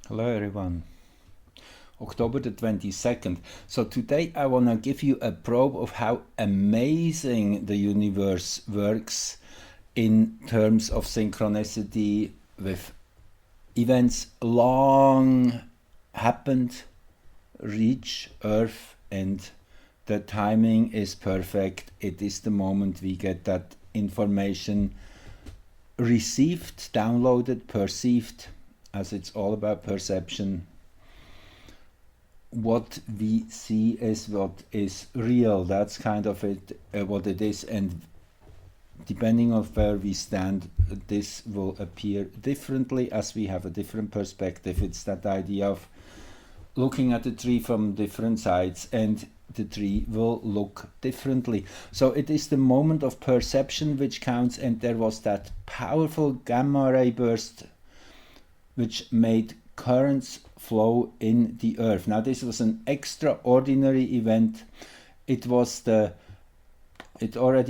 Hello everyone. October the 22nd. So today I want to give you a probe of how amazing the universe works in terms of synchronicity with events long happened, reach Earth, and the timing is perfect. It is the moment we get that information received, downloaded, perceived, as it's all about perception. What we see is what is real. That's kind of it, what it is, and depending on where we stand, this will appear differently as we have a different perspective. It's that idea of looking at the tree from different sides, and the tree will look differently. So it is the moment of perception which counts, and there was that powerful gamma ray burst which made currents flow in the earth. Now this was an extraordinary event. It already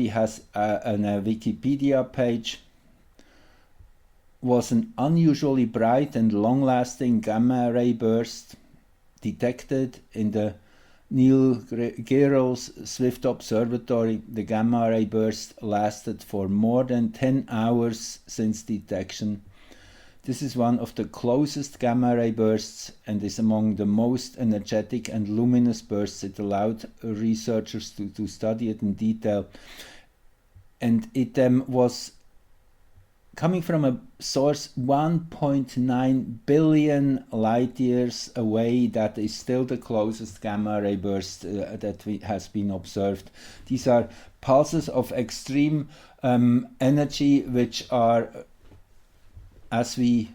has a Wikipedia page. Was an unusually bright and long-lasting gamma ray burst detected in the Neil Gehrels Swift Observatory. The gamma ray burst lasted for more than 10 hours since detection. This is one of the closest gamma ray bursts and is among the most energetic and luminous bursts. It allowed researchers to study it in detail. And it was coming from a source 1.9 billion light years away. That is still the closest gamma ray burst that has been observed. These are pulses of extreme energy, which are, as we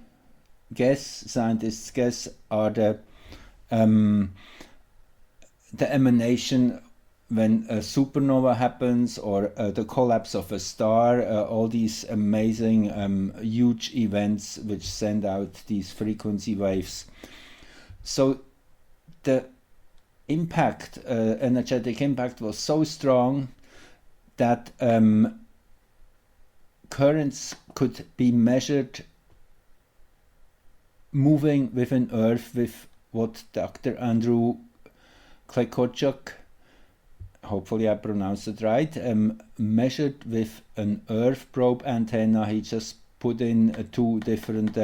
guess, scientists guess, are the emanation when a supernova happens, or the collapse of a star, all these amazing huge events which send out these frequency waves. So the impact, energetic impact, was so strong that currents could be measured moving within Earth with what Dr. Andrew Klekochuk, hopefully I pronounced it right, measured with an Earth probe antenna. He just put in two different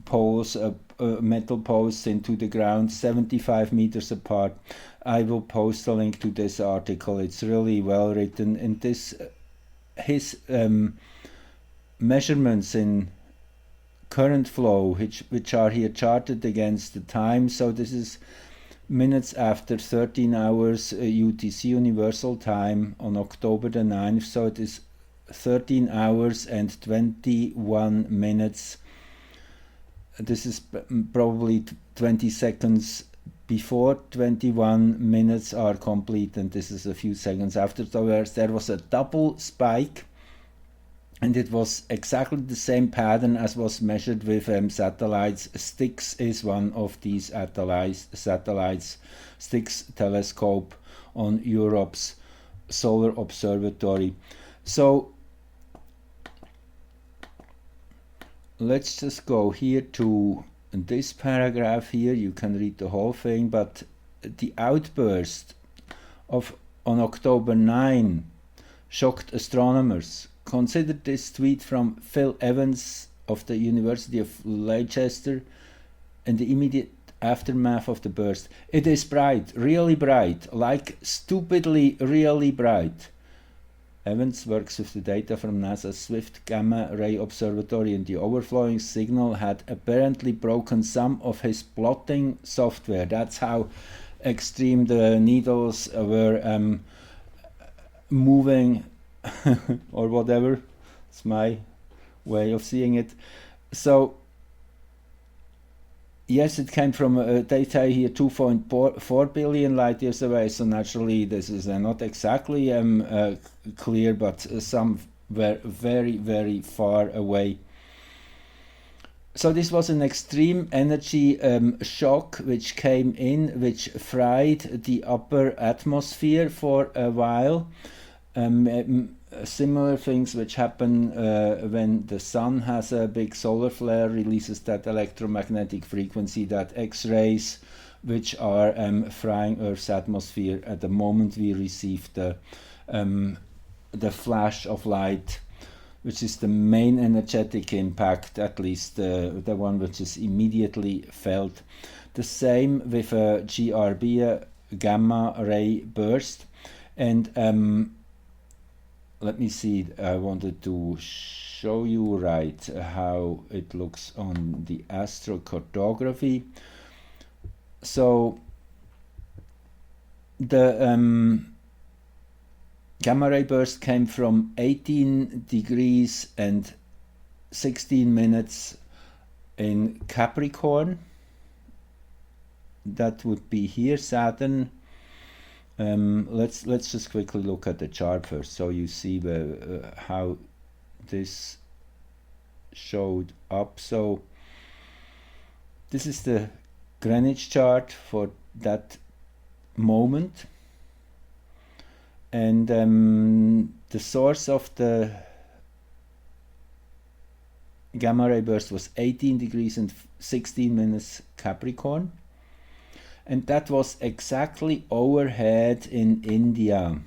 poles, metal posts into the ground, 75 meters apart. I will post a link to this article. It's really well written. And his measurements in current flow, which are here charted against the time. So this is minutes after 13 hours UTC Universal Time on October the 9th. So it is 13 hours and 21 minutes. This is probably 20 seconds before 21 minutes are complete, and this is a few seconds after. So there was a double spike, and it was exactly the same pattern as was measured with satellites. Styx is one of these satellites, Styx telescope on Europe's solar observatory. So let's just go here to this paragraph here. You can read the whole thing, but the outburst on October 9 shocked astronomers. Consider this tweet from Phil Evans of the University of Leicester in the immediate aftermath of the burst. It is bright, really bright, like stupidly really bright. Evans works with the data from NASA's Swift Gamma Ray Observatory, and the overflowing signal had apparently broken some of his plotting software. That's how extreme the needles were moving or whatever. It's my way of seeing it. So yes, it came from data here 2.4 billion light years away, so naturally this is not exactly clear, but some were very, very far away. So this was an extreme energy shock which came in, which fried the upper atmosphere for a while. similar things which happen when the sun has a big solar flare, releases that electromagnetic frequency, that X-rays, which are frying Earth's atmosphere at the moment we receive the flash of light, which is the main energetic impact, at least the one which is immediately felt. The same with a GRB, a gamma ray burst. And let me see, I wanted to show you right how it looks on the astrocartography. So the gamma ray burst came from 18 degrees and 16 minutes in Capricorn. That would be here, Saturn. Let's just quickly look at the chart first, so you see how this showed up. So this is the Greenwich chart for that moment, and the source of the gamma ray burst was 18 degrees and 16 minutes Capricorn. And that was exactly overhead in India,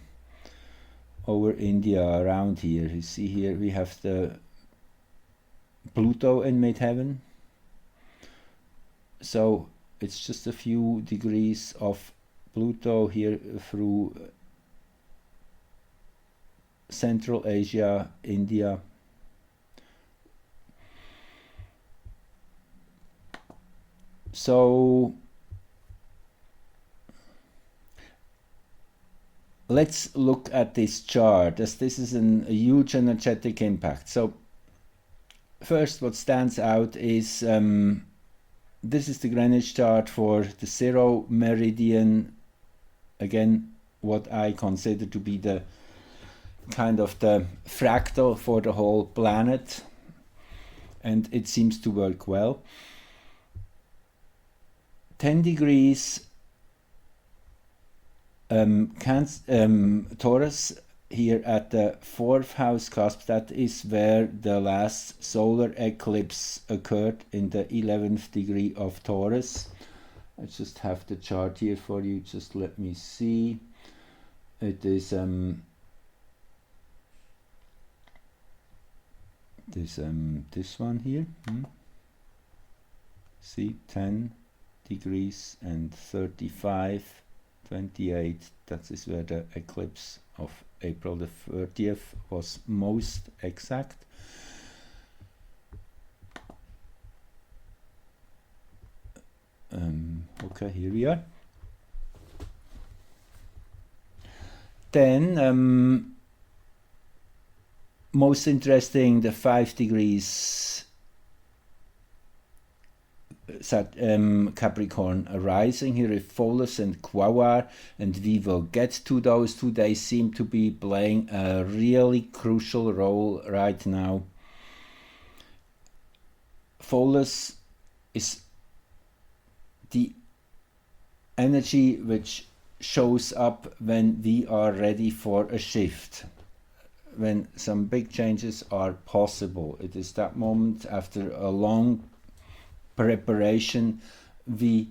over India, around here. You see here we have the Pluto in midheaven. So it's just a few degrees of Pluto here through Central Asia, India. So let's look at this chart, as this is a huge energetic impact. So first, what stands out is this is the Greenwich chart for the 0 meridian. Again, what I consider to be the kind of the fractal for the whole planet, and it seems to work well. 10 degrees Taurus here at the 4th house cusp. That is where the last solar eclipse occurred, in the 11th degree of Taurus. I just have the chart here for you, just let me see. It is this one here. See, 10 degrees and 35, 28, that is where the eclipse of April the 30th was most exact. Okay, here we are. Then most interesting, the 5 degrees Capricorn rising here with PHOLUS and QUAOAR, and we will get to those two. They seem to be playing a really crucial role right now. PHOLUS is the energy which shows up when we are ready for a shift, when some big changes are possible. It is that moment after a long preparation, we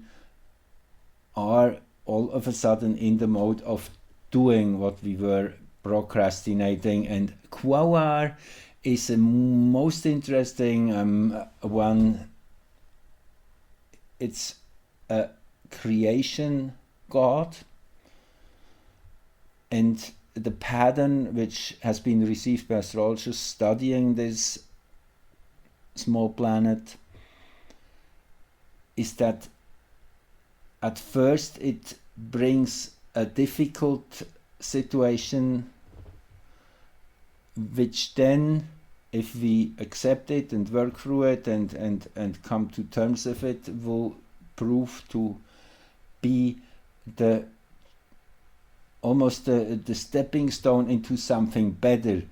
are all of a sudden in the mode of doing what we were procrastinating. And QUAOAR is the most interesting one. It's a creation god, and the pattern which has been received by astrologers studying this small planet is that at first it brings a difficult situation, which then, if we accept it and work through it and come to terms with it, will prove to be the almost the stepping stone into something better.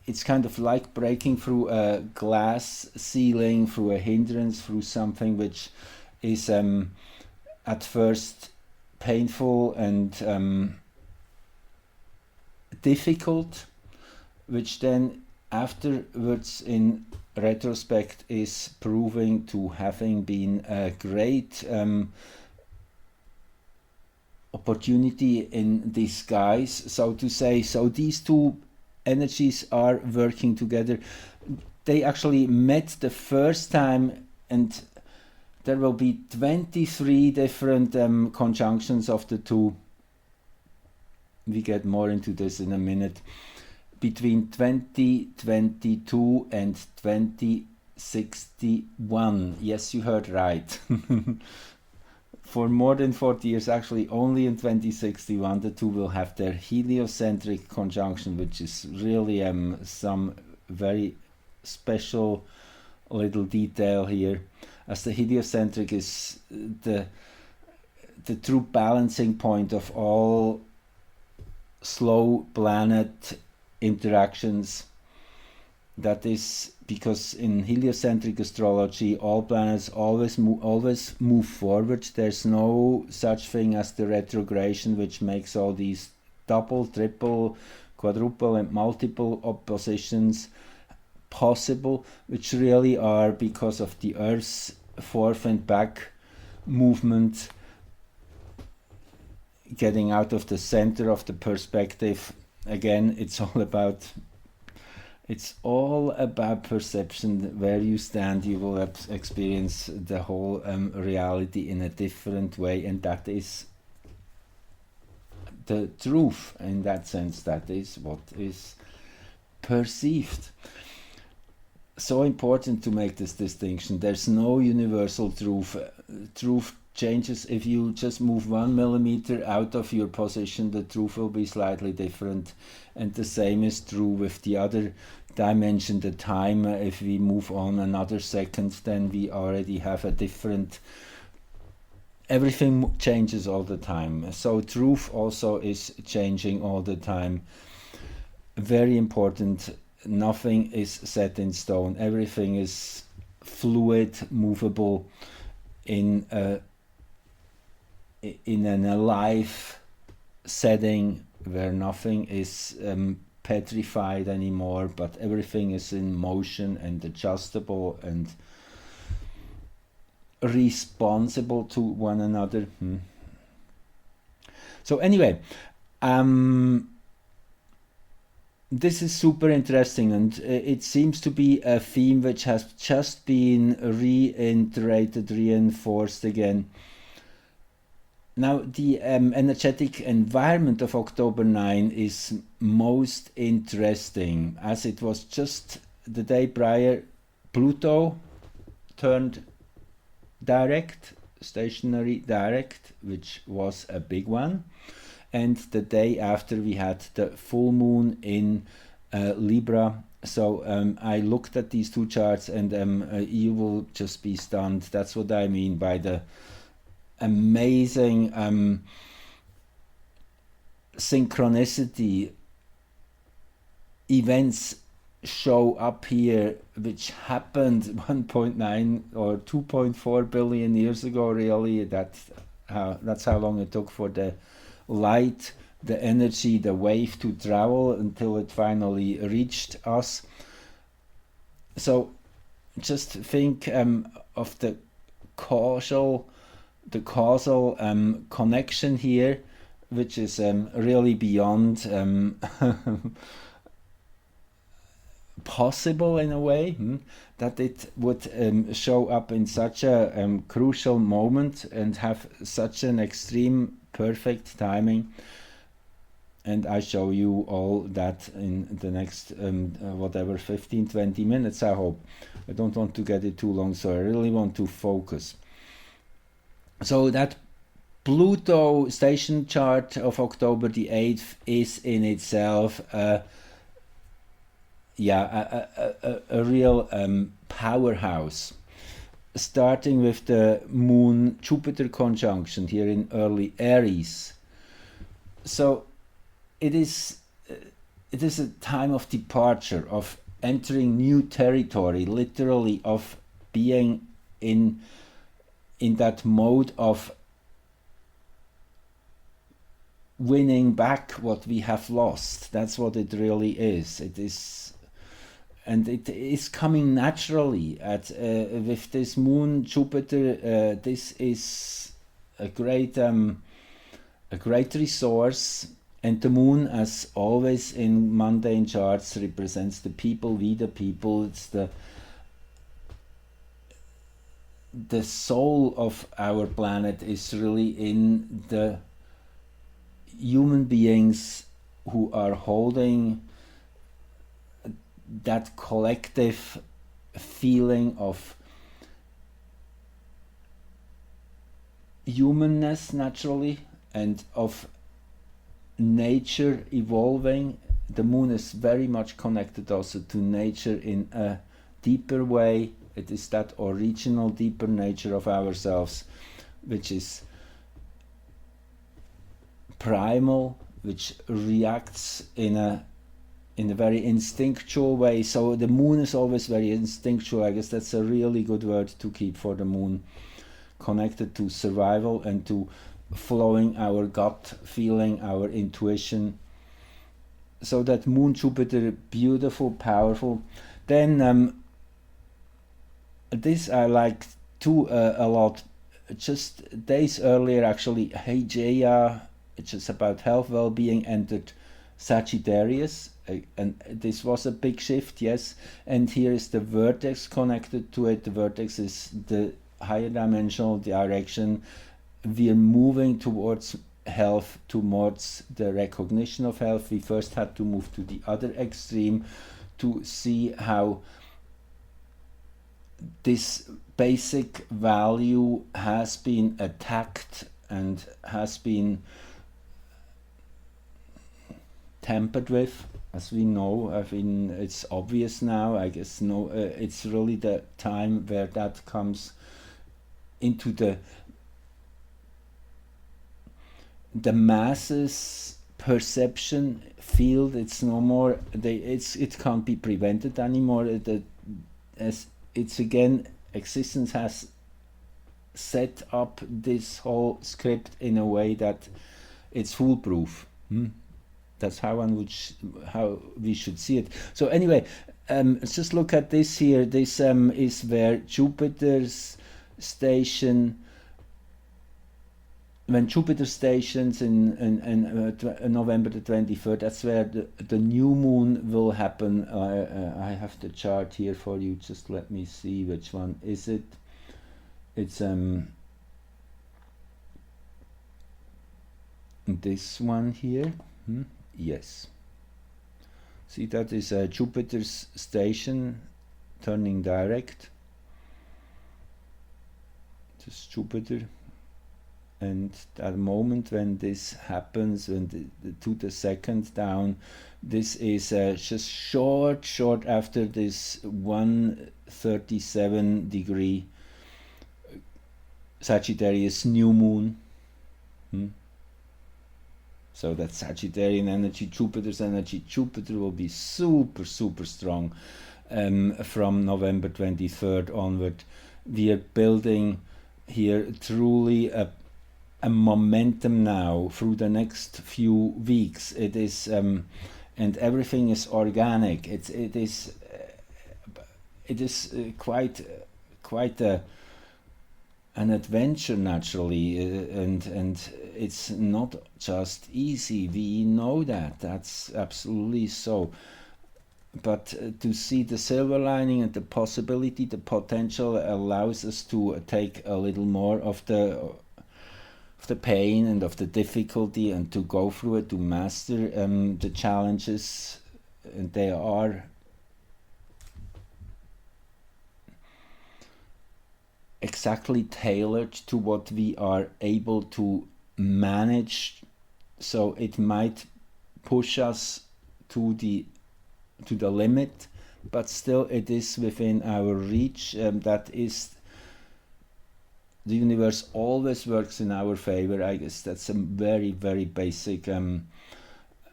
It's kind of like breaking through a glass ceiling, through a hindrance, through something which is at first painful and difficult, which then afterwards in retrospect is proving to having been a great opportunity in disguise, so to say. So these two energies are working together. They actually met the first time, and there will be 23 different conjunctions of the two. We get more into this in a minute. Between 2022 and 2061. Yes, you heard right. For more than 40 years, actually only in 2061, the two will have their heliocentric conjunction, which is really some very special little detail here, as the heliocentric is the true balancing point of all slow planet interactions. That is because in heliocentric astrology all planets always move forward. There's no such thing as the retrogression, which makes all these double, triple, quadruple and multiple oppositions possible, which really are because of the Earth's forth and back movement, getting out of the center of the perspective. Again, it's all about perception. Where you stand, you will experience the whole reality in a different way, and that is the truth. In that sense, that is what is perceived. So important to make this distinction. There's no universal truth. Truth changes if you just move 1 millimeter out of your position. The truth will be slightly different, and the same is true with the other dimension, the time. If we move on another second, then we already have a different. Everything changes all the time, so truth also is changing all the time. Very important. Nothing is set in stone. Everything is fluid, movable, in an alive setting where nothing is petrified anymore, but everything is in motion and adjustable and responsible to one another. So anyway, this is super interesting, and it seems to be a theme which has just been reiterated, reinforced again. Now, the energetic environment of October 9 is most interesting, as it was just the day prior. Pluto turned direct, stationary direct, which was a big one. And the day after we had the full moon in Libra. So I looked at these two charts, and you will just be stunned. That's what I mean by the amazing synchronicity. Events show up here which happened 1.9 or 2.4 billion years ago. Really, that's how long it took for the light, the energy, the wave to travel until it finally reached us. So just think of the causal connection here, which is really beyond possible in a way, that it would show up in such a crucial moment and have such an extreme perfect timing. And I show you all that in the next 15-20 minutes, I hope. I don't want to get it too long, so I really want to focus. So that Pluto station chart of October the 8th is in itself a real powerhouse, starting with the Moon Jupiter conjunction here in early Aries. So it is a time of departure, of entering new territory, literally of being in that mode of winning back what we have lost. That's what it really is. It is, and it is coming naturally with this moon Jupiter. This is a great resource. And the moon, as always in mundane charts, represents the people, we the people. It's the soul of our planet is really in the human beings who are holding that collective feeling of humanness naturally, and of nature evolving. The moon is very much connected also to nature in a deeper way. It is that original deeper nature of ourselves which is primal, which reacts in a very instinctual way. So the moon is always very instinctual. I guess that's a really good word to keep for the moon, connected to survival and to following our gut feeling, our intuition. So that moon Jupiter, beautiful, powerful. Then this I like too a lot. Just days earlier actually, Hegeia, which is about health, well-being, entered Sagittarius, and this was a big shift, yes. And here is the vertex connected to it. The vertex is the higher dimensional direction. We are moving towards health, towards the recognition of health. We first had to move to the other extreme to see how this basic value has been attacked and has been tampered with, as we know. I mean, it's obvious now, I guess. No, it's really the time where that comes into the masses perception field. It's no more, it can't be prevented anymore. As it's again, existence has set up this whole script in a way that it's foolproof. That's how how we should see it. So anyway, let's just look at this here. This is where Jupiter's station, when Jupiter stations in November the 23rd, that's where the new moon will happen. I have the chart here for you. Just let me see which one is it. It's this one here. Yes. See, that is Jupiter's station turning direct. Just Jupiter. And at the moment when this happens, when to the second down, this is just short after this 137 degree Sagittarius new moon. So that's Sagittarian energy, Jupiter's energy. Jupiter will be super strong from November 23rd onward. We are building here truly a momentum now through the next few weeks. It is and everything is organic. It is quite an adventure naturally, and it's not just easy. We know that's absolutely so. But to see the silver lining and the possibility, the potential, allows us to take a little more of the pain and of the difficulty, and to go through it, to master the challenges. And they are exactly tailored to what we are able to manage. So it might push us to the limit, but still it is within our reach. That is, the universe always works in our favor. I guess that's a very basic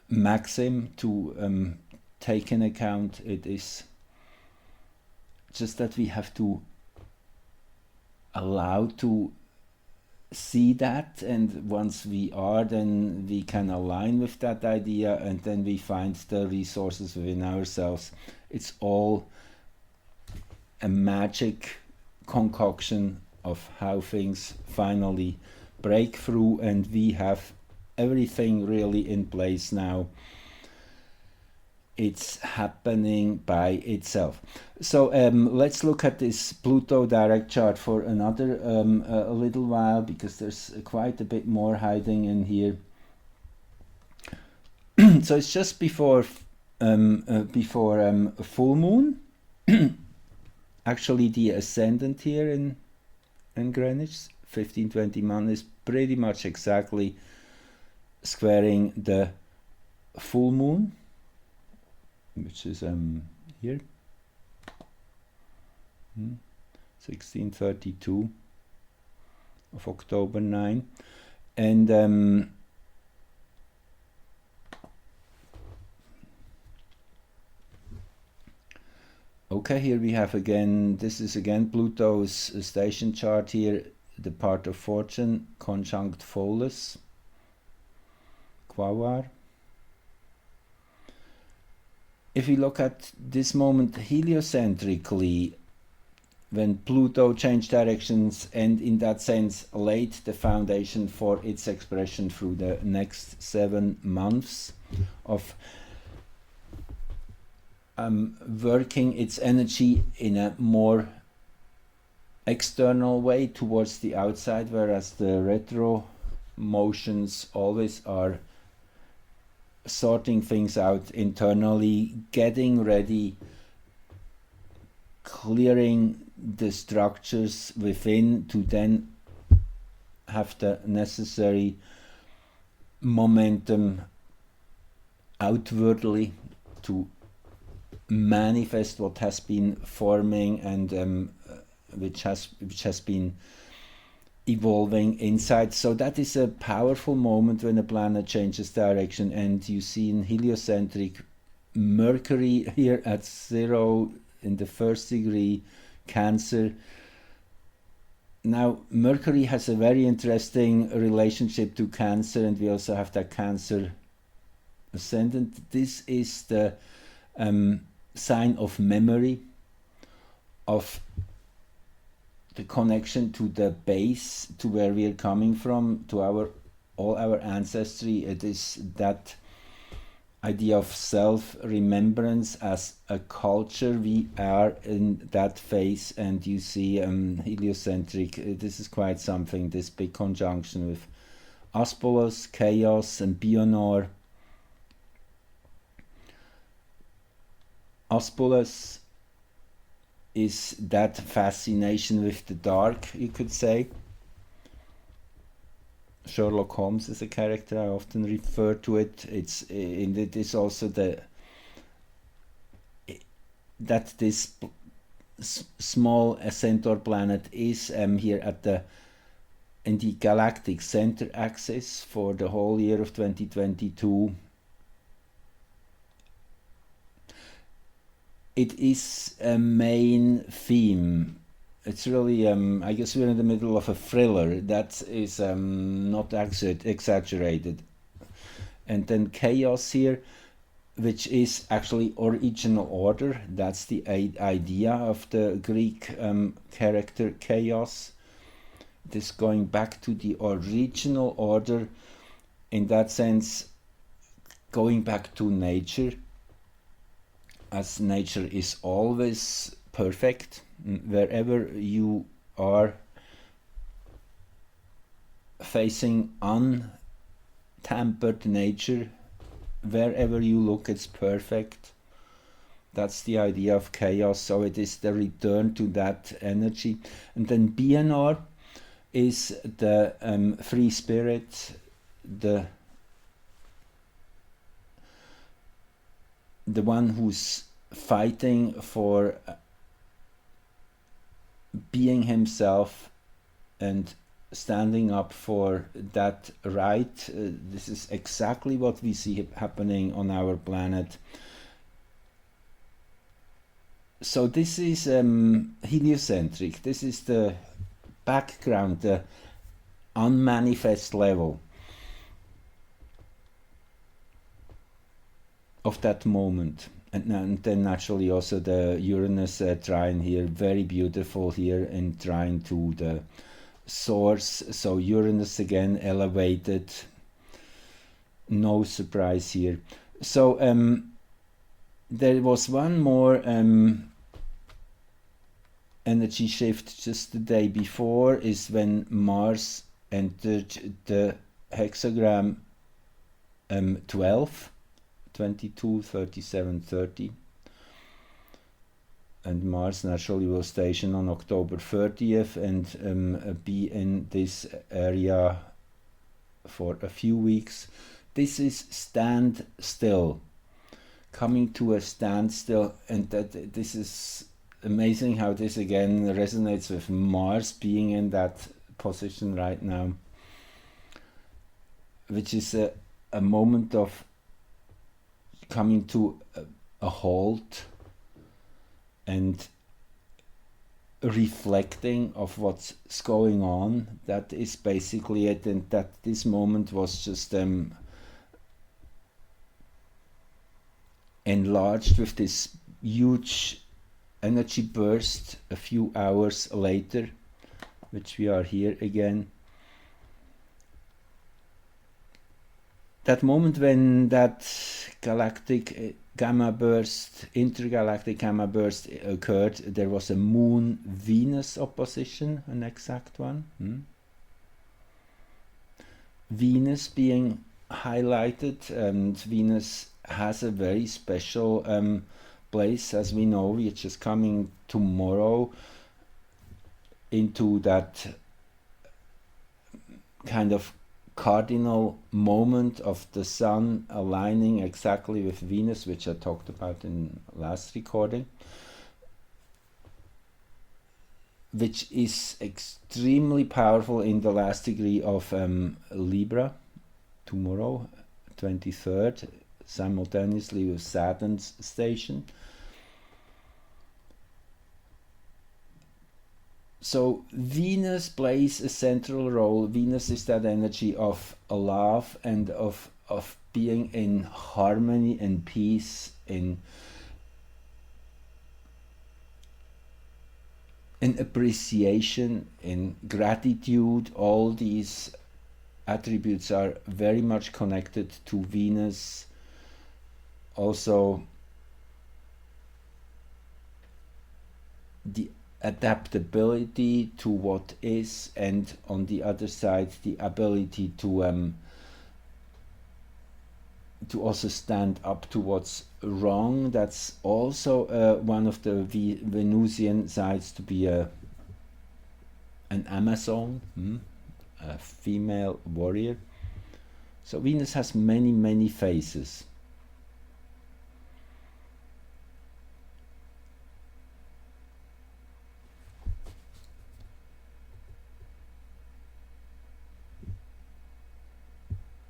maxim to take in account. It is just that we have to allow to see that, and once we are, then we can align with that idea, and then we find the resources within ourselves. It's all a magic concoction of how things finally break through, and we have everything really in place now. It's happening by itself. So let's look at this Pluto direct chart for another a little while, because there's quite a bit more hiding in here. So it's just before full moon. Actually, the ascendant here in Greenwich, 1521, is pretty much exactly squaring the full moon, which is here, 1632 of October 9, and okay, here we have again, this is again Pluto's station chart here, the part of fortune, conjunct PHOLUS QUAOAR. If we look at this moment heliocentrically, when Pluto changed directions and in that sense laid the foundation for its expression through the next 7 months of working its energy in a more external way towards the outside, whereas the retro motions always are sorting things out internally, getting ready, clearing the structures within to then have the necessary momentum outwardly to manifest what has been forming and which has been evolving inside. So that is a powerful moment when a planet changes direction, and you see in heliocentric Mercury here at 0 in the 1st degree Cancer. Now Mercury has a very interesting relationship to Cancer, and we also have that Cancer ascendant. This is the sign of memory, of the connection to the base, to where we are coming from, to all our ancestry. It is that idea of self-remembrance as a culture. We are in that phase, and you see heliocentric, this is quite something, this big conjunction with auspicious, chaos, and Bionor. Auspicious is that fascination with the dark, you could say. Sherlock Holmes is a character, I often refer to it. It is also that this small centaur planet is here in the galactic center axis for the whole year of 2022. It is a main theme. It's really, I guess we're in the middle of a thriller that is not exaggerated. And then chaos here, which is actually original order. That's the idea of the Greek character chaos. This going back to the original order, in that sense, going back to nature, as nature is always perfect. Wherever you are facing untampered nature, wherever you look, it's perfect. That's the idea of chaos. So it is the return to that energy. And then Bionor is the free spirit, the one who's fighting for being himself and standing up for that right. This is exactly what we see happening on our planet. So this is heliocentric. This is the background, the unmanifest level of that moment. And then naturally also the Uranus trine here, very beautiful here, in trine to the source. So Uranus again elevated, no surprise here. So there was one more energy shift just the day before, is when Mars entered the hexagram 12, 22, 37, 30. And Mars naturally will station on October 30th and be in this area for a few weeks. This is standstill, coming to a standstill, and that this is amazing how this again resonates with Mars being in that position right now, which is a moment of coming to a halt and reflecting of what's going on. That is basically it, and that this moment was just enlarged with this huge energy burst a few hours later, which we are here again. That moment when that galactic gamma burst, intergalactic gamma burst occurred, there was a Moon-Venus opposition, an exact one. Venus being highlighted, and Venus has a very special place, as we know, which is coming tomorrow into that kind of cardinal moment of the Sun aligning exactly with Venus, which I talked about in last recording, which is extremely powerful in the last degree of Libra tomorrow, 23rd, simultaneously with Saturn's station. So Venus plays a central role. Venus is that energy of love and of being in harmony and peace, in appreciation, in gratitude. All these attributes are very much connected to Venus. Also the adaptability to what is, and on the other side the ability to also stand up to what's wrong. That's also one of the Venusian sides, to be an Amazon, a female warrior. So Venus has many faces.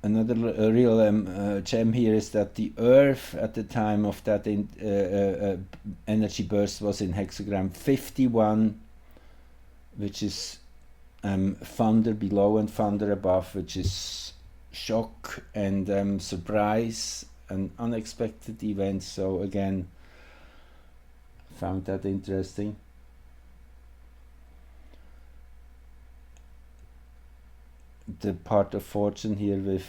Another real gem here is that the Earth at the time of that energy burst was in hexagram 51, which is thunder below and thunder above, which is shock and surprise and unexpected events. So again, found that interesting. The part of fortune here with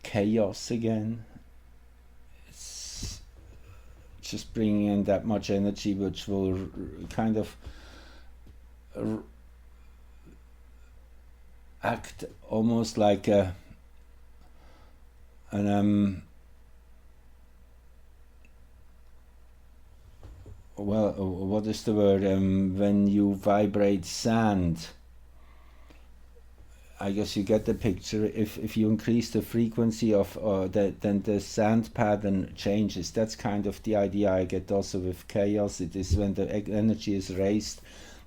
chaos again. It's just bringing in that much energy, which will kind of act almost like well, what is the word? When you vibrate sand, I guess you get the picture. If you increase the frequency of then the sand pattern changes. That's kind of the idea I get also with chaos. It is when the energy is raised,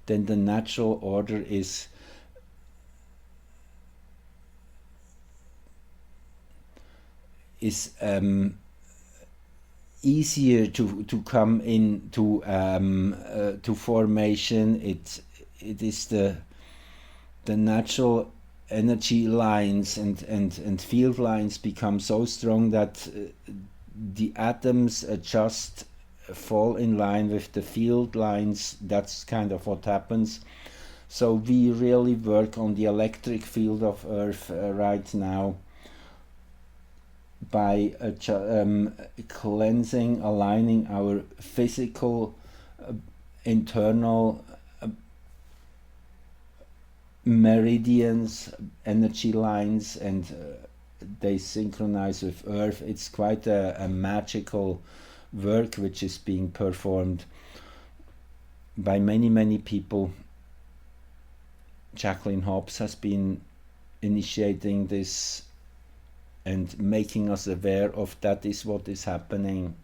then the natural order is easier to come into to formation. It is the natural energy lines and field lines become so strong that the atoms just fall in line with the field lines. That's kind of what happens. So we really work on the electric field of Earth right now by cleansing, aligning our physical internal meridians, energy lines, and they synchronize with Earth. It's quite a magical work which is being performed by many people. Jacqueline Hobbs has been initiating this and making us aware of that is what is happening.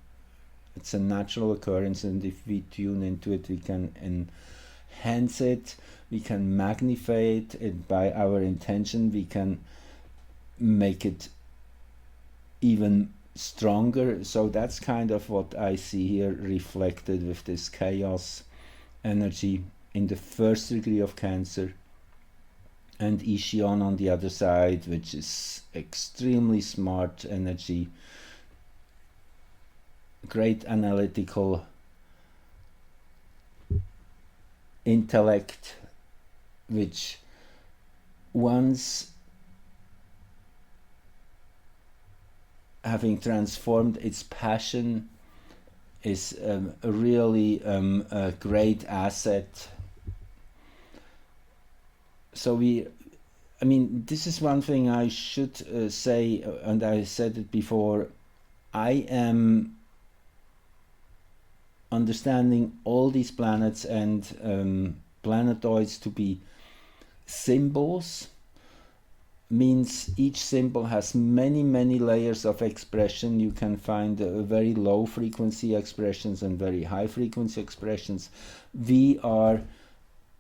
It's a natural occurrence, and if we tune into it, we can enhance it, we can magnify it, and by our intention we can make it even stronger. So that's kind of what I see here reflected with this chaos energy in the first degree of Cancer, and Ishion on the other side, which is extremely smart energy, great analytical intellect, which once having transformed its passion is really a great asset. So I mean, this is one thing I should say, and I said it before, I am understanding all these planets and planetoids to be symbols. Means each symbol has many layers of expression. You can find very low frequency expressions and very high frequency expressions. We are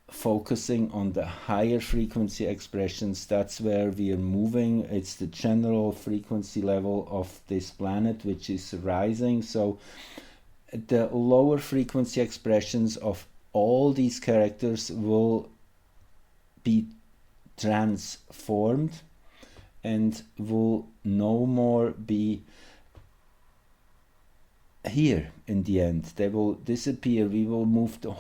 focusing on the higher frequency expressions. That's where we are moving. It's the general frequency level of this planet which is rising. So the lower frequency expressions of all these characters will be transformed and will no more be here in the end. They will disappear. We will move the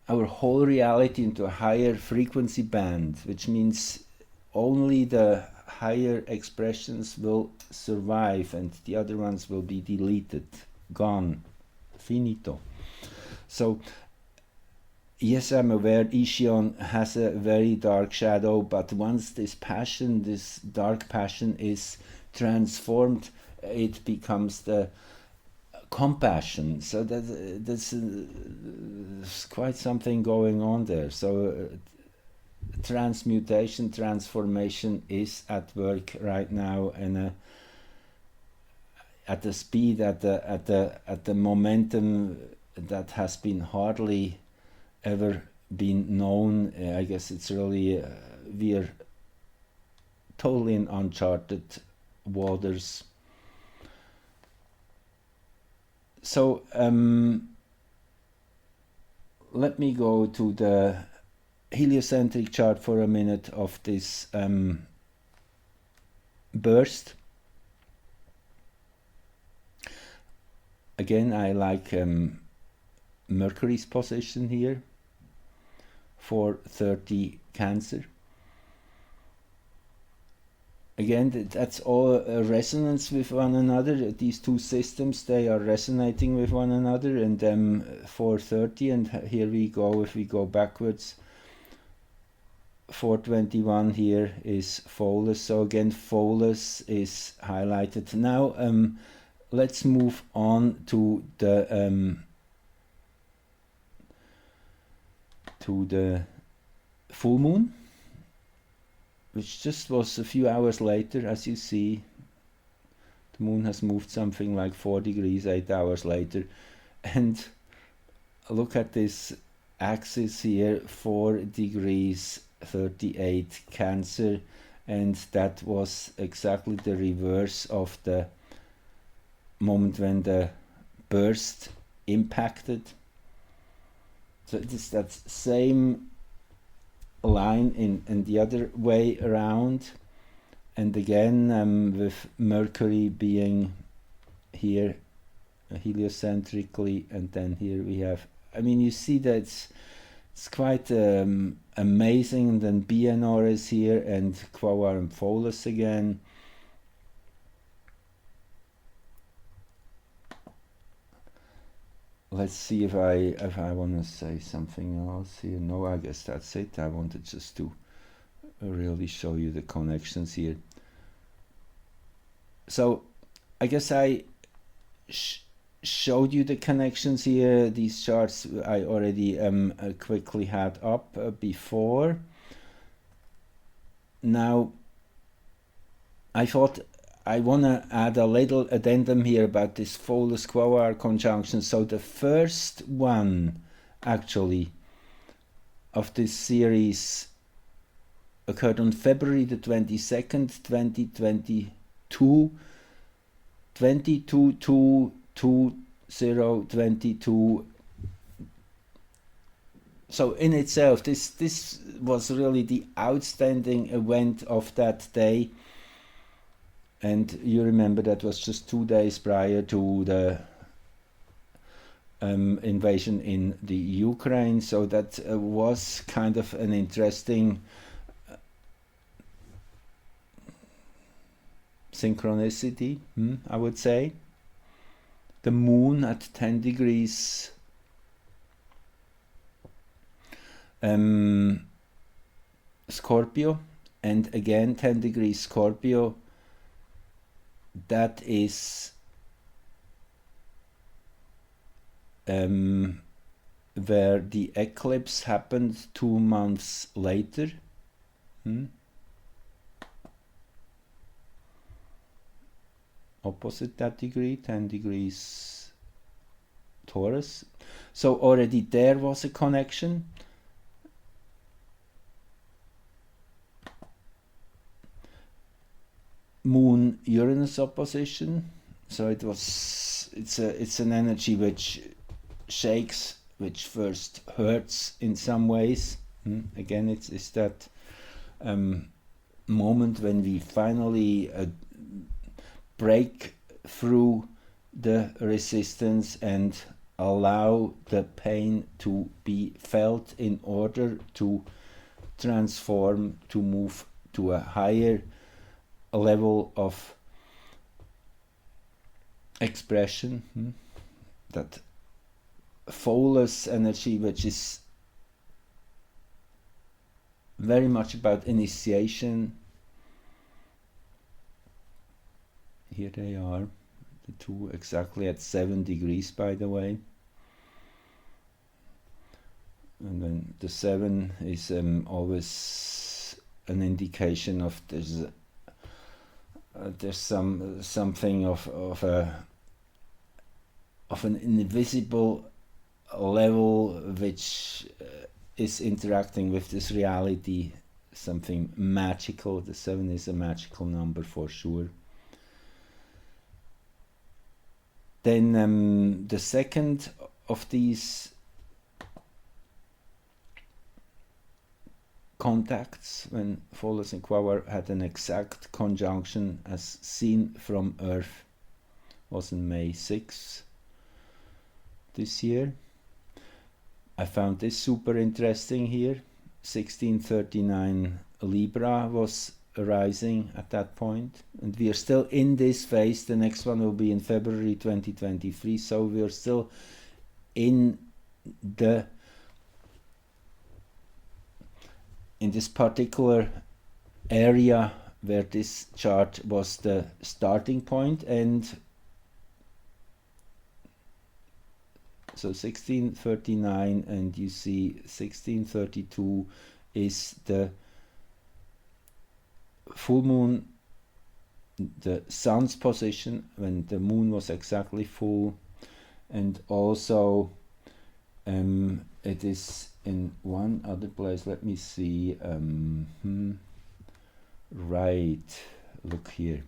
our whole reality into a higher frequency band, which means only the higher expressions will survive and the other ones will be deleted, gone, finito. So yes, I'm aware Ishion has a very dark shadow, but once this passion, this dark passion is transformed, it becomes the compassion. So that's quite something going on there. So transmutation, transformation is at work right now, and at the speed, at the momentum that has been hardly ever been known. I guess it's really we are totally in uncharted waters. So let me go to the heliocentric chart for a minute of this burst. Again, I like Mercury's position here for 30 Cancer. Again, that's all a resonance with one another. These two systems, they are resonating with one another, and 430, and here we go, if we go backwards, 421 here is PHOLUS. So again, PHOLUS is highlighted. Now let's move on to the full moon, which just was a few hours later. As you see, the moon has moved something like 4 degrees 8 hours later, and look at this axis here, 4 degrees 38 Cancer, and that was exactly the reverse of the moment when the burst impacted. So it is that same line in the other way around, and again with Mercury being here heliocentrically, and then here we have, I mean, you see that it's quite amazing. And then BNR is here, and Quaoar and PHOLUS again. Let's see if I want to say something else here. No, I guess that's it. I wanted just to really show you the connections here. So I guess I showed you the connections here. These charts I already quickly had up before. Now I thought I want to add a little addendum here about this PHOLUS QUAOAR conjunction. So the first one actually of this series occurred on February the 22nd, 2022, 22-2022. So in itself, this was really the outstanding event of that day. And you remember that was just 2 days prior to the invasion in the Ukraine. So that was kind of an interesting synchronicity, I would say. The moon at 10 degrees Scorpio, and again 10 degrees Scorpio. That is where the eclipse happened 2 months later. Opposite that degree, 10 degrees Taurus. So already there was a connection. Moon Uranus opposition. So it's an energy which shakes, which first hurts in some ways. Again, it's that moment when we finally break through the resistance and allow the pain to be felt in order to transform, to move to a higher level of expression. That PHOLUS energy, which is very much about initiation. Here they are, the two exactly at 7 degrees, by the way. And then the 7 is always an indication of there's something of an invisible level which is interacting with this reality, something magical. The 7 is a magical number for sure. Then the second of these contacts, when PHOLUS and QUAOAR had an exact conjunction as seen from Earth, was on May 6 this year. I found this super interesting here. 1639 Libra was arising at that point, and we are still in this phase. The next one will be in February 2023, so we are still in this particular area where this chart was the starting point. And so 1639, and you see 1632 is the full moon, the sun's position when the moon was exactly full, and also it is in one other place. Let me see. Right, look here,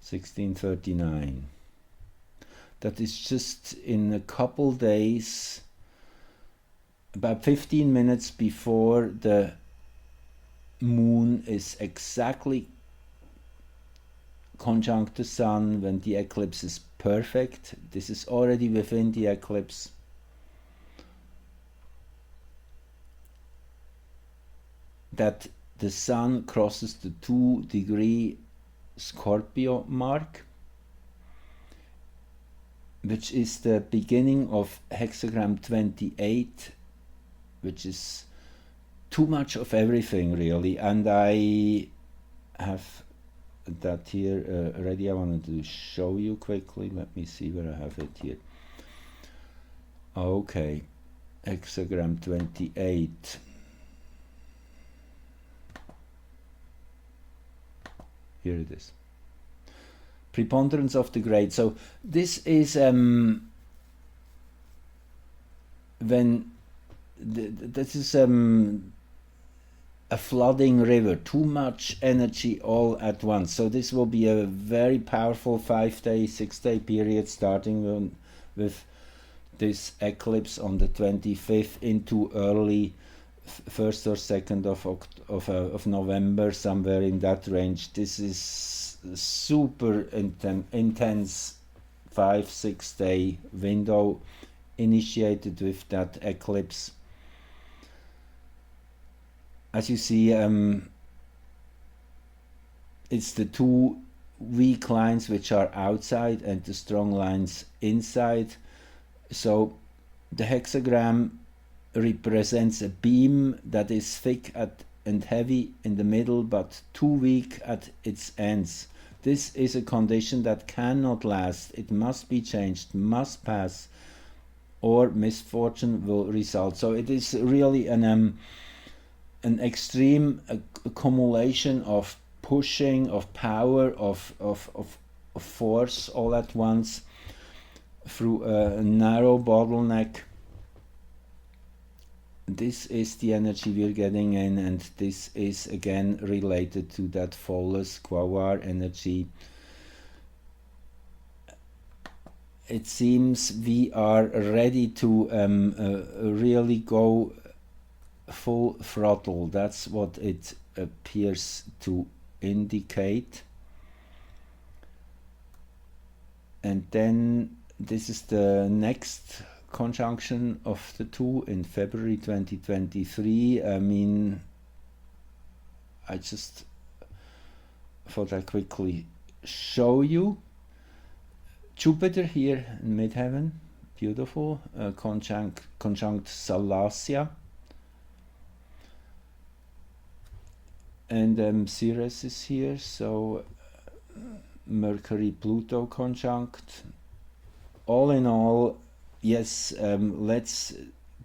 1639. That is just in a couple days about 15 minutes before the moon is exactly conjunct the sun, when the eclipse is perfect. This is already within the eclipse. That the sun crosses the 2-degree Scorpio mark, which is the beginning of hexagram 28, which is too much of everything really. And I have that here already. I wanted to show you quickly. Let me see where I have it here. Okay, hexagram 28. Here it is. Preponderance of the grade. So this is when this is a flooding river, too much energy all at once. So this will be a very powerful 5-day, 6-day period, starting with this eclipse on the 25th into early 1st or 2nd of November, somewhere in that range. This is super intense 5-6 day window initiated with that eclipse. As you see, it's the 2 weak lines which are outside and the strong lines inside. So the hexagram represents a beam that is thick and heavy in the middle, but too weak at its ends. This is a condition that cannot last. It must be changed, must pass, or misfortune will result. So it is really an extreme accumulation of pushing, of power, of force all at once through a narrow bottleneck. This is the energy we're getting in, and this is again related to that PHOLUS QUAOAR energy. It seems we are ready to really go full throttle. That's what it appears to indicate. And then this is the next conjunction of the 2 in February 2023. I mean, I just thought I'd quickly show you. Jupiter here in midheaven, beautiful, conjunct Salacia. And Ceres is here, so Mercury Pluto conjunct. All in all, yes, let's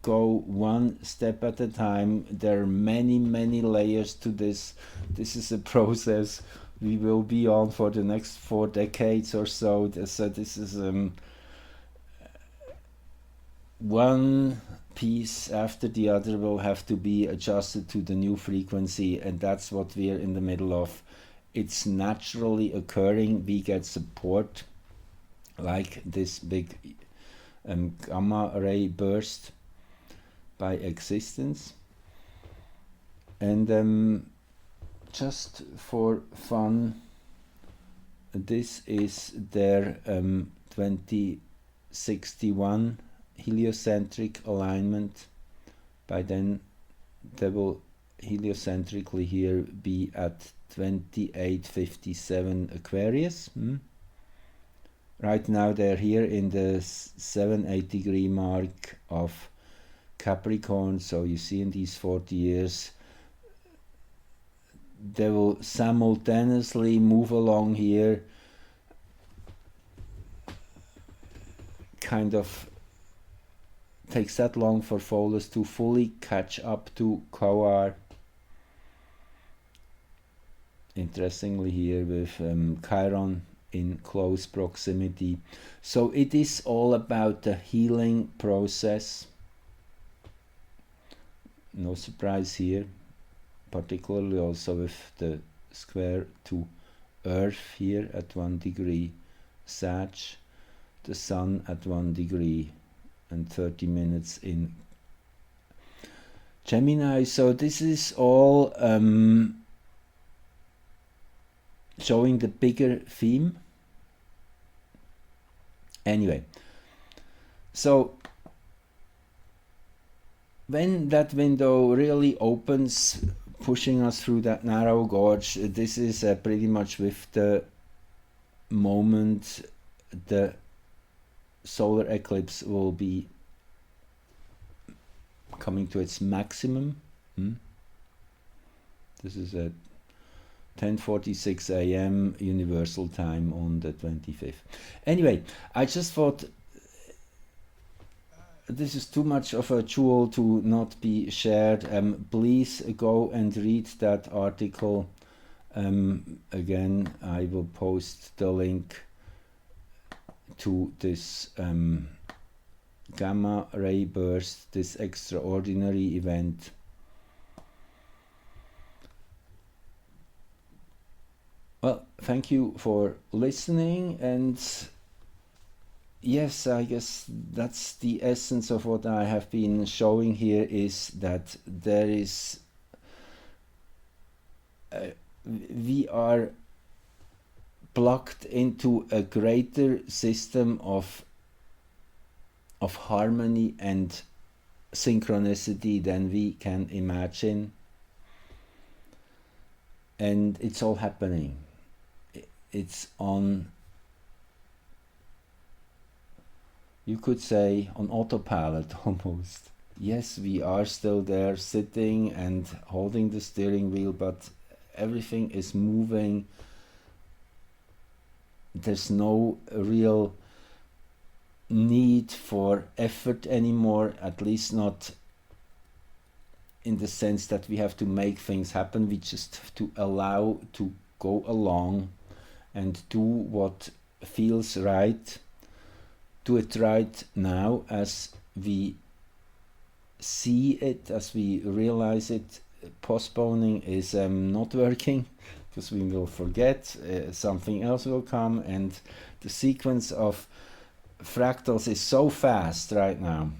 go one step at a time. There are many layers to this. This is a process we will be on for the next 4 decades or so. So this is one piece after the other will have to be adjusted to the new frequency, and that's what we're in the middle of. It's naturally occurring. We get support like this big gamma ray burst by existence. And just for fun, this is their 2061 heliocentric alignment. By then they will heliocentrically here be at 2857 Aquarius. Right now they're here in the 7-8 degree mark of Capricorn. So you see, in these 40 years they will simultaneously move along here, kind of takes that long for PHOLUS to fully catch up to QUAOAR. Interestingly here with Chiron in close proximity. So it is all about the healing process. No surprise here, particularly also with the square to Earth here at 1 degree Sag, the Sun at 1 degree and 30 minutes in Gemini, so this is all showing the bigger theme. Anyway, so when that window really opens, pushing us through that narrow gorge, this is pretty much with the moment the solar eclipse will be coming to its maximum. This is at 10:46 a.m. Universal Time on the 25th. Anyway, I just thought this is too much of a jewel to not be shared. Please go and read that article. Again, I will post the link to this gamma ray burst, this extraordinary event. Well, thank you for listening, and yes, I guess that's the essence of what I have been showing here, is that there is we are plugged into a greater system of harmony and synchronicity than we can imagine, and it's all happening. It's on, you could say, on autopilot almost. Yes, we are still there sitting and holding the steering wheel, but everything is moving. There's no real need for effort anymore, at least not in the sense that we have to make things happen. We just have to allow to go along and do what feels right. Do it right now as we see it, as we realize it. Postponing is not working, because we will forget, something else will come, and the sequence of fractals is so fast right now.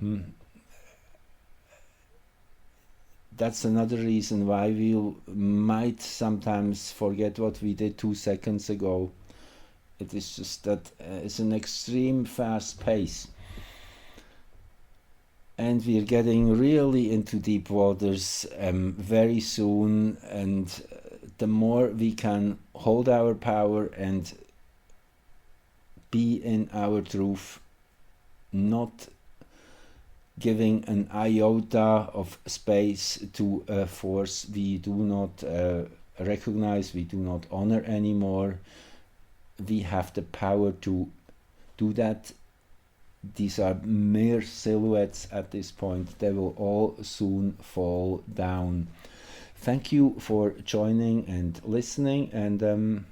That's another reason why we might sometimes forget what we did 2 seconds ago. It is just that it's an extreme fast pace, and we're getting really into deep waters very soon, and the more we can hold our power and be in our truth, not giving an iota of space to a force we do not recognize, we do not honor anymore. We have the power to do that. These are mere silhouettes at this point. They will all soon fall down. Thank you for joining and listening, and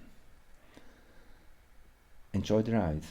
enjoy the ride.